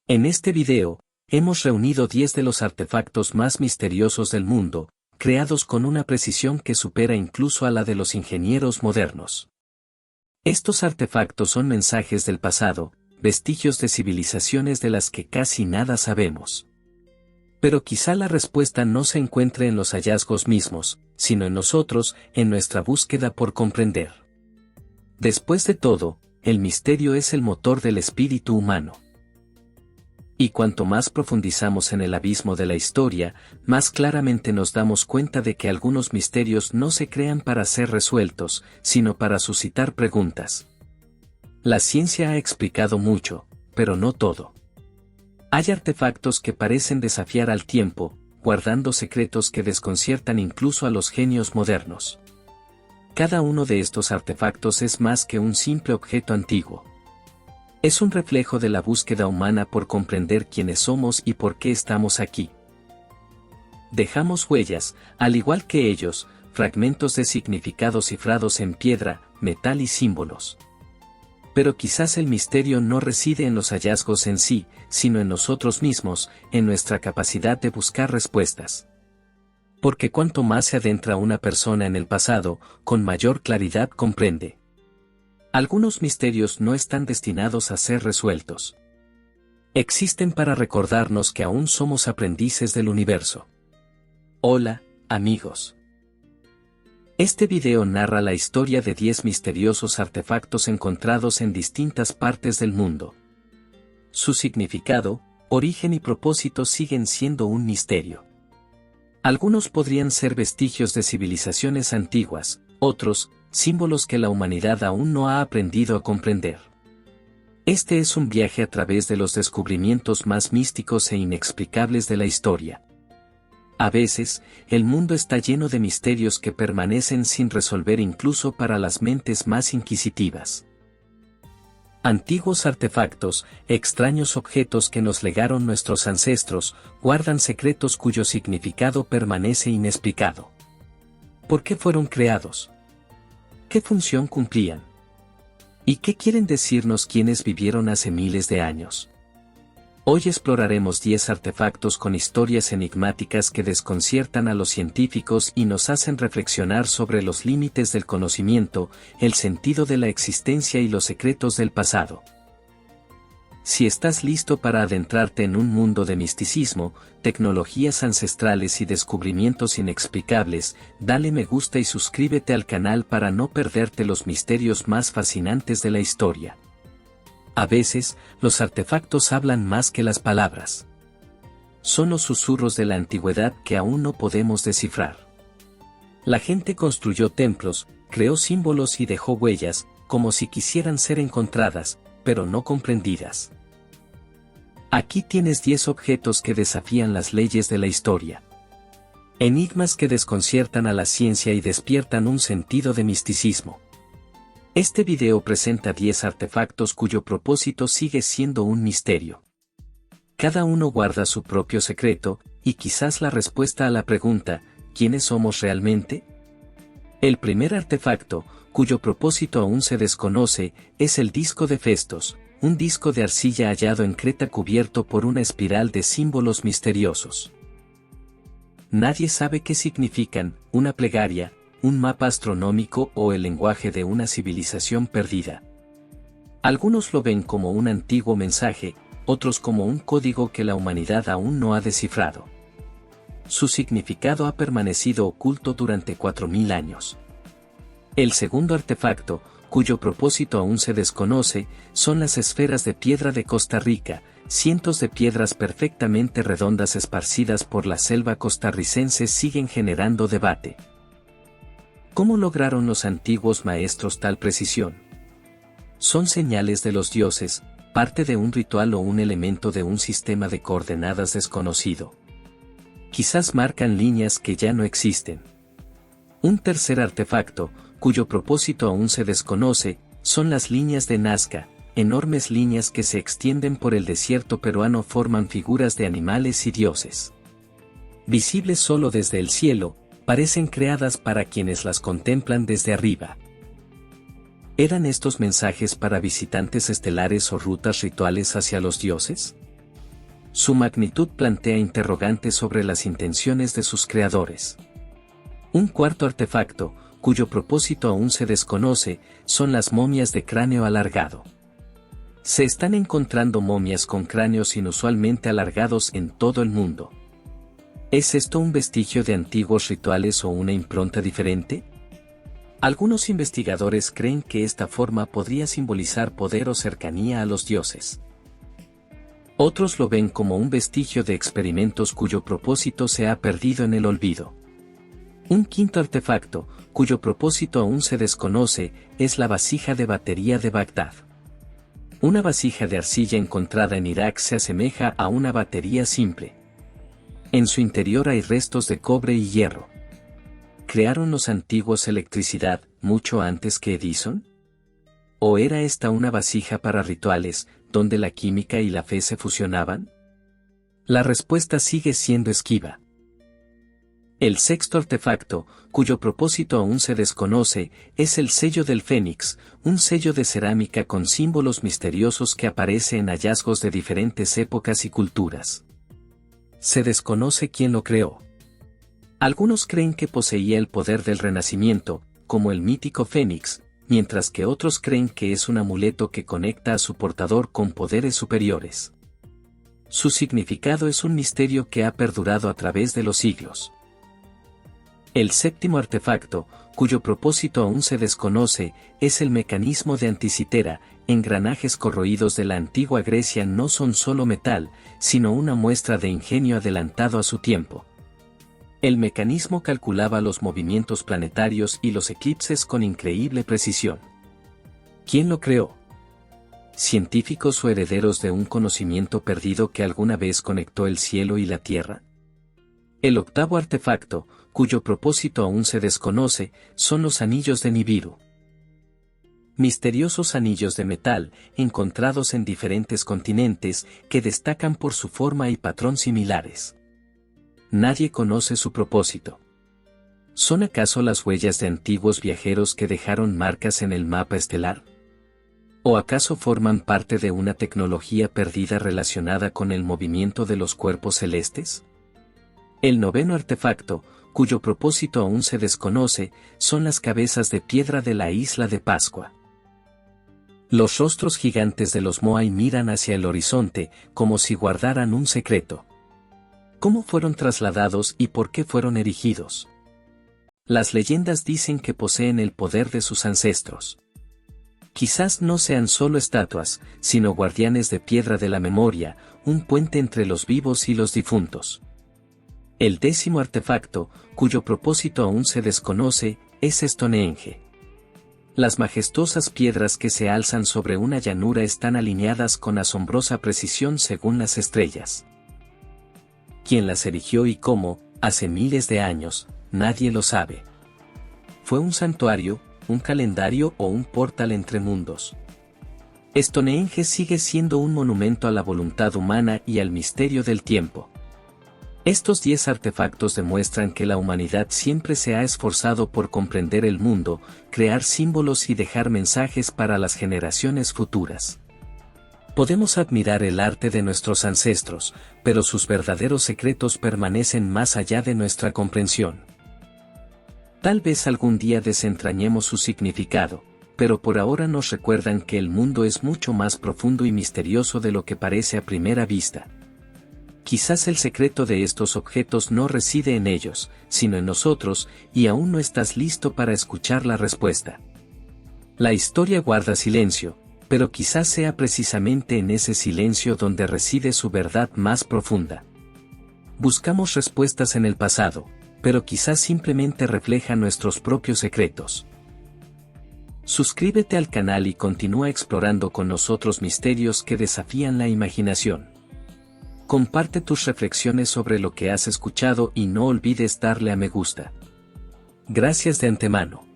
En este video, hemos reunido 10 de los artefactos más misteriosos del mundo, creados con una precisión que supera incluso a la de los ingenieros modernos. Estos artefactos son mensajes del pasado, vestigios de civilizaciones de las que casi nada sabemos. Pero quizá la respuesta no se encuentre en los hallazgos mismos, sino en nosotros, en nuestra búsqueda por comprender. Después de todo, el misterio es el motor del espíritu humano. Y cuanto más profundizamos en el abismo de la historia, más claramente nos damos cuenta de que algunos misterios no se crean para ser resueltos, sino para suscitar preguntas. La ciencia ha explicado mucho, pero no todo. Hay artefactos que parecen desafiar al tiempo, guardando secretos que desconciertan incluso a los genios modernos. Cada uno de estos artefactos es más que un simple objeto antiguo. Es un reflejo de la búsqueda humana por comprender quiénes somos y por qué estamos aquí. Dejamos huellas, al igual que ellos, fragmentos de significados cifrados en piedra, metal y símbolos. Pero quizás el misterio no reside en los hallazgos en sí, sino en nosotros mismos, en nuestra capacidad de buscar respuestas. Porque cuanto más se adentra una persona en el pasado, con mayor claridad comprende. Algunos misterios no están destinados a ser resueltos. Existen para recordarnos que aún somos aprendices del universo. Hola, amigos. Este video narra la historia de 10 misteriosos artefactos encontrados en distintas partes del mundo. Su significado, origen y propósito siguen siendo un misterio. Algunos podrían ser vestigios de civilizaciones antiguas, otros, símbolos que la humanidad aún no ha aprendido a comprender. Este es un viaje a través de los descubrimientos más místicos e inexplicables de la historia. A veces, el mundo está lleno de misterios que permanecen sin resolver incluso para las mentes más inquisitivas. Antiguos artefactos, extraños objetos que nos legaron nuestros ancestros, guardan secretos cuyo significado permanece inexplicado. ¿Por qué fueron creados? ¿Qué función cumplían? ¿Y qué quieren decirnos quienes vivieron hace miles de años? Hoy exploraremos 10 artefactos con historias enigmáticas que desconciertan a los científicos y nos hacen reflexionar sobre los límites del conocimiento, el sentido de la existencia y los secretos del pasado. Si estás listo para adentrarte en un mundo de misticismo, tecnologías ancestrales y descubrimientos inexplicables, dale me gusta y suscríbete al canal para no perderte los misterios más fascinantes de la historia. A veces, los artefactos hablan más que las palabras. Son los susurros de la antigüedad que aún no podemos descifrar. La gente construyó templos, creó símbolos y dejó huellas, como si quisieran ser encontradas, pero no comprendidas. Aquí tienes 10 objetos que desafían las leyes de la historia. Enigmas que desconciertan a la ciencia y despiertan un sentido de misticismo. Este video presenta 10 artefactos cuyo propósito sigue siendo un misterio. Cada uno guarda su propio secreto, y quizás la respuesta a la pregunta, ¿quiénes somos realmente? El primer artefacto, cuyo propósito aún se desconoce, es el disco de Festos, un disco de arcilla hallado en Creta cubierto por una espiral de símbolos misteriosos. Nadie sabe qué significan, una plegaria, un mapa astronómico o el lenguaje de una civilización perdida. Algunos lo ven como un antiguo mensaje, otros como un código que la humanidad aún no ha descifrado. Su significado ha permanecido oculto durante 4000 años. El segundo artefacto, cuyo propósito aún se desconoce, son las esferas de piedra de Costa Rica, cientos de piedras perfectamente redondas esparcidas por la selva costarricense siguen generando debate. ¿Cómo lograron los antiguos maestros tal precisión? ¿Son señales de los dioses, parte de un ritual o un elemento de un sistema de coordenadas desconocido? Quizás marcan líneas que ya no existen. Un tercer artefacto, cuyo propósito aún se desconoce, son las líneas de Nazca, enormes líneas que se extienden por el desierto peruano forman figuras de animales y dioses. Visibles solo desde el cielo, parecen creadas para quienes las contemplan desde arriba. ¿Eran estos mensajes para visitantes estelares o rutas rituales hacia los dioses? Su magnitud plantea interrogantes sobre las intenciones de sus creadores. Un cuarto artefacto, cuyo propósito aún se desconoce, son las momias de cráneo alargado. Se están encontrando momias con cráneos inusualmente alargados en todo el mundo. ¿Es esto un vestigio de antiguos rituales o una impronta diferente? Algunos investigadores creen que esta forma podría simbolizar poder o cercanía a los dioses. Otros lo ven como un vestigio de experimentos cuyo propósito se ha perdido en el olvido. Un quinto artefacto, cuyo propósito aún se desconoce, es la vasija de batería de Bagdad. Una vasija de arcilla encontrada en Irak se asemeja a una batería simple. En su interior hay restos de cobre y hierro. ¿Crearon los antiguos electricidad mucho antes que Edison? ¿O era esta una vasija para rituales, donde la química y la fe se fusionaban? La respuesta sigue siendo esquiva. El sexto artefacto, cuyo propósito aún se desconoce, es el sello del Fénix, un sello de cerámica con símbolos misteriosos que aparece en hallazgos de diferentes épocas y culturas. Se desconoce quién lo creó. Algunos creen que poseía el poder del renacimiento, como el mítico Fénix, mientras que otros creen que es un amuleto que conecta a su portador con poderes superiores. Su significado es un misterio que ha perdurado a través de los siglos. El séptimo artefacto, cuyo propósito aún se desconoce, es el mecanismo de Anticitera. Engranajes corroídos de la antigua Grecia no son solo metal, sino una muestra de ingenio adelantado a su tiempo. El mecanismo calculaba los movimientos planetarios y los eclipses con increíble precisión. ¿Quién lo creó? ¿Científicos o herederos de un conocimiento perdido que alguna vez conectó el cielo y la tierra? El octavo artefacto, cuyo propósito aún se desconoce, son los anillos de Nibiru. Misteriosos anillos de metal, encontrados en diferentes continentes, que destacan por su forma y patrón similares. Nadie conoce su propósito. ¿Son acaso las huellas de antiguos viajeros que dejaron marcas en el mapa estelar? ¿O acaso forman parte de una tecnología perdida relacionada con el movimiento de los cuerpos celestes? El noveno artefacto, cuyo propósito aún se desconoce, son las cabezas de piedra de la isla de Pascua. Los rostros gigantes de los Moai miran hacia el horizonte, como si guardaran un secreto. ¿Cómo fueron trasladados y por qué fueron erigidos? Las leyendas dicen que poseen el poder de sus ancestros. Quizás no sean solo estatuas, sino guardianes de piedra de la memoria, un puente entre los vivos y los difuntos. El décimo artefacto, cuyo propósito aún se desconoce, es Stonehenge. Las majestuosas piedras que se alzan sobre una llanura están alineadas con asombrosa precisión según las estrellas. ¿Quién las erigió y cómo? Hace miles de años, nadie lo sabe. ¿Fue un santuario, un calendario o un portal entre mundos? Stonehenge sigue siendo un monumento a la voluntad humana y al misterio del tiempo. Estos 10 artefactos demuestran que la humanidad siempre se ha esforzado por comprender el mundo, crear símbolos y dejar mensajes para las generaciones futuras. Podemos admirar el arte de nuestros ancestros, pero sus verdaderos secretos permanecen más allá de nuestra comprensión. Tal vez algún día desentrañemos su significado, pero por ahora nos recuerdan que el mundo es mucho más profundo y misterioso de lo que parece a primera vista. Quizás el secreto de estos objetos no reside en ellos, sino en nosotros, y aún no estás listo para escuchar la respuesta. La historia guarda silencio, pero quizás sea precisamente en ese silencio donde reside su verdad más profunda. Buscamos respuestas en el pasado, pero quizás simplemente refleja nuestros propios secretos. Suscríbete al canal y continúa explorando con nosotros misterios que desafían la imaginación. Comparte tus reflexiones sobre lo que has escuchado y no olvides darle a me gusta. Gracias de antemano.